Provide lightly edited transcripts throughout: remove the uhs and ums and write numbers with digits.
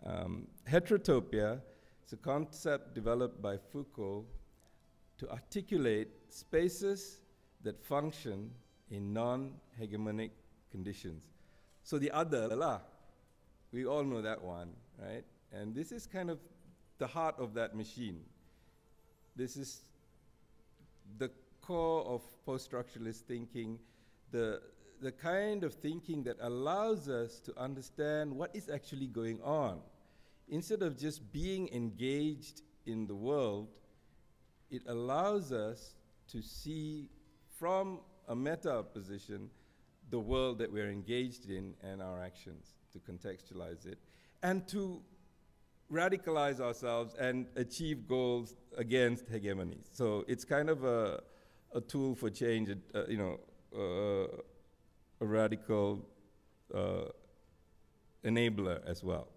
Heterotopia is a concept developed by Foucault to articulate spaces that function in non-hegemonic conditions. So the other, lah, we all know that one, right? And this is kind of the heart of that machine. This is the core of post-structuralist thinking, the kind of thinking that allows us to understand what is actually going on. Instead of just being engaged in the world, it allows us to see from a meta position the world that we're engaged in and our actions, to contextualize it, and to radicalize ourselves and achieve goals against hegemony. So it's kind of a tool for change, a radical enabler as well.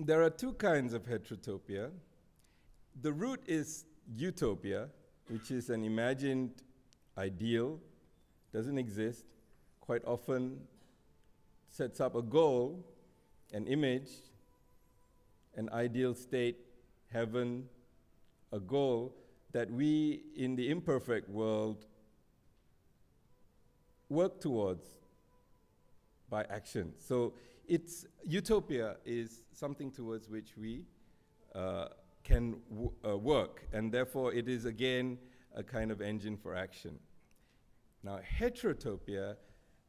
There are two kinds of heterotopia. The root is utopia, which is an imagined ideal, doesn't exist, quite often sets up a goal, an image, an ideal state, heaven, a goal that we in the imperfect world work towards by action. So utopia is something towards which we can work, and therefore it is again a kind of engine for action. Now, heterotopia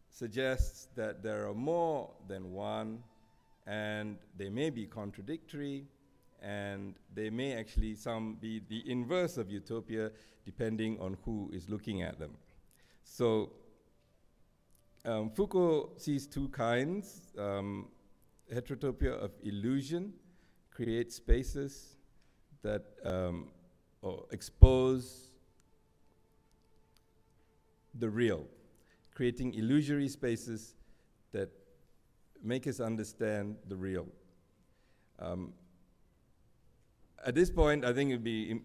suggests that there are more than one, and they may be contradictory, and they may actually some be the inverse of utopia, depending on who is looking at them. So Foucault sees two kinds. Heterotopia of illusion creates spaces that or expose the real, creating illusory spaces that make us understand the real. At this point, I think it'd be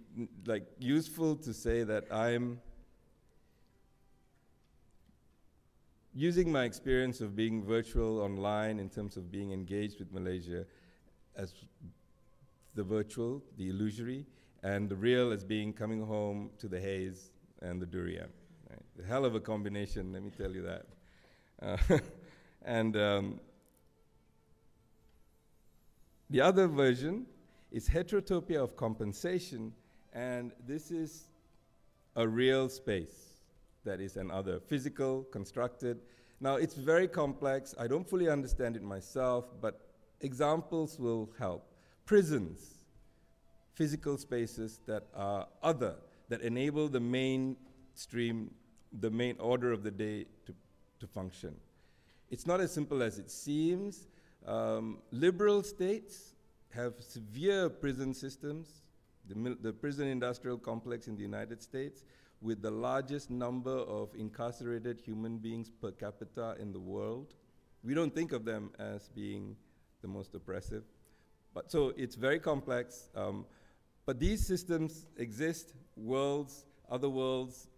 useful to say that I'm using my experience of being virtual online in terms of being engaged with Malaysia as the virtual, the illusory, and the real as being coming home to the haze and the durian. Right? A hell of a combination, let me tell you that. The other version is heterotopia of compensation, and this is a real space that is an other, physical, constructed. Now, it's very complex. I don't fully understand it myself, but examples will help. Prisons, physical spaces that are other, that enable the mainstream, the main order of the day to function. It's not as simple as it seems. Liberal states have severe prison systems, the prison industrial complex in the United States, with the largest number of incarcerated human beings per capita in the world. We don't think of them as being the most oppressive. But so it's very complex. But these systems exist, worlds, other worlds,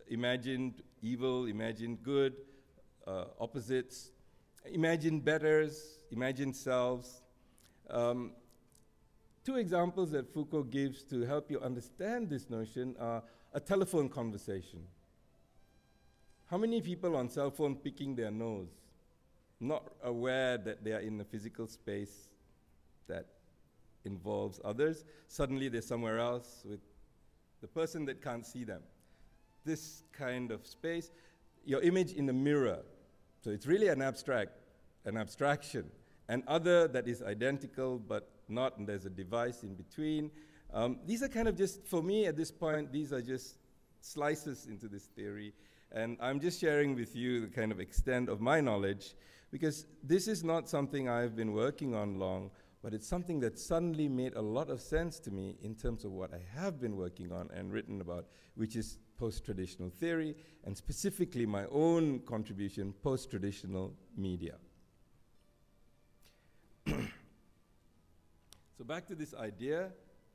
imagined evil, imagined good, opposites, imagined betters, imagined selves. Two examples that Foucault gives to help you understand this notion are a telephone conversation. How many people on cell phone picking their nose, not aware that they are in a physical space that involves others? Suddenly they're somewhere else with the person that can't see them. This kind of space, your image in a mirror. So it's really an abstraction. And other that is identical but not, and there's a device in between. These are kind of just, for me at this point, these are just slices into this theory. And I'm just sharing with you the kind of extent of my knowledge, because this is not something I've been working on long, but it's something that suddenly made a lot of sense to me in terms of what I have been working on and written about, which is post-traditional theory, and specifically my own contribution, post-traditional media. So back to this idea,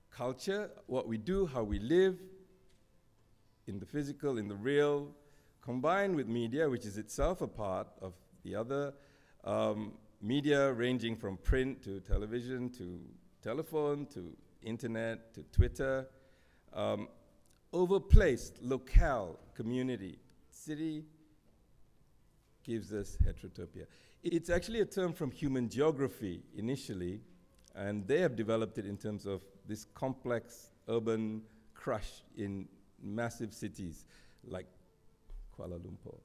culture, what we do, how we live, in the physical, in the real, combined with media, which is itself a part of the other. Media ranging from print to television to telephone to internet to Twitter. Overplaced, locale, community, city gives us heterotopia. It's actually a term from human geography initially, and they have developed it in terms of this complex urban crush in massive cities like Kuala Lumpur.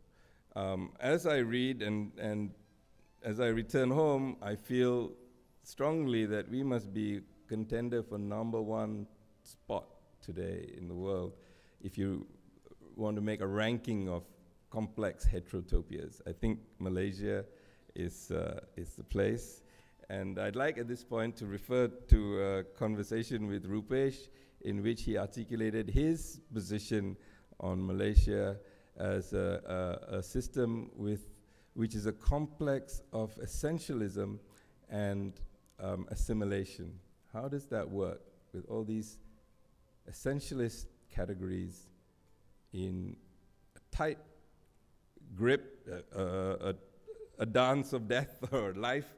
As I read and as I return home, I feel strongly that we must be contender for #1 spot today in the world if you want to make a ranking of complex heterotopias. I think Malaysia is the place. And I'd like at this point to refer to a conversation with Rupesh in which he articulated his position on Malaysia as a system which is a complex of essentialism and assimilation. How does that work with all these essentialist categories in a tight grip, a dance of death or life,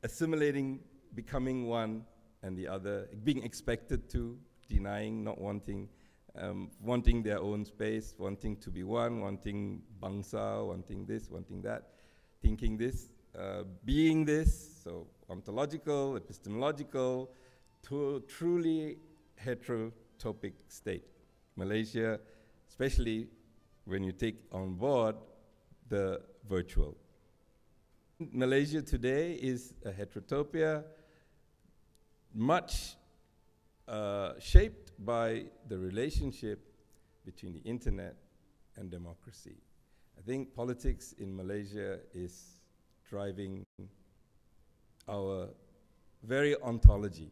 assimilating, becoming one and the other, being expected to, denying, not wanting, wanting their own space, wanting to be one, wanting bangsa, wanting this, wanting that, thinking this, being this, so ontological, epistemological, to a truly heterotopic state. Malaysia, especially when you take on board the virtual. Malaysia today is a heterotopia, much shaped by the relationship between the internet and democracy. I think politics in Malaysia is driving our very ontology.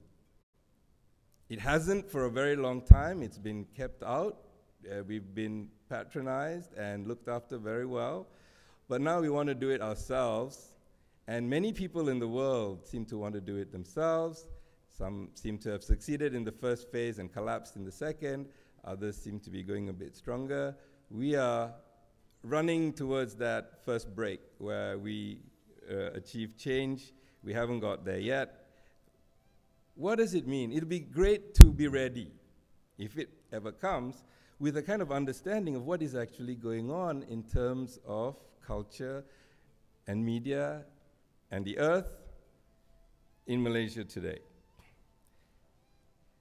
It hasn't for a very long time. It's been kept out. We've been patronized and looked after very well. But now we want to do it ourselves. And many people in the world seem to want to do it themselves. Some seem to have succeeded in the first phase and collapsed in the second. Others seem to be going a bit stronger. We are running towards that first break where we achieve change. We haven't got there yet. What does it mean? It'll be great to be ready, if it ever comes, with a kind of understanding of what is actually going on in terms of culture and media and the earth in Malaysia today.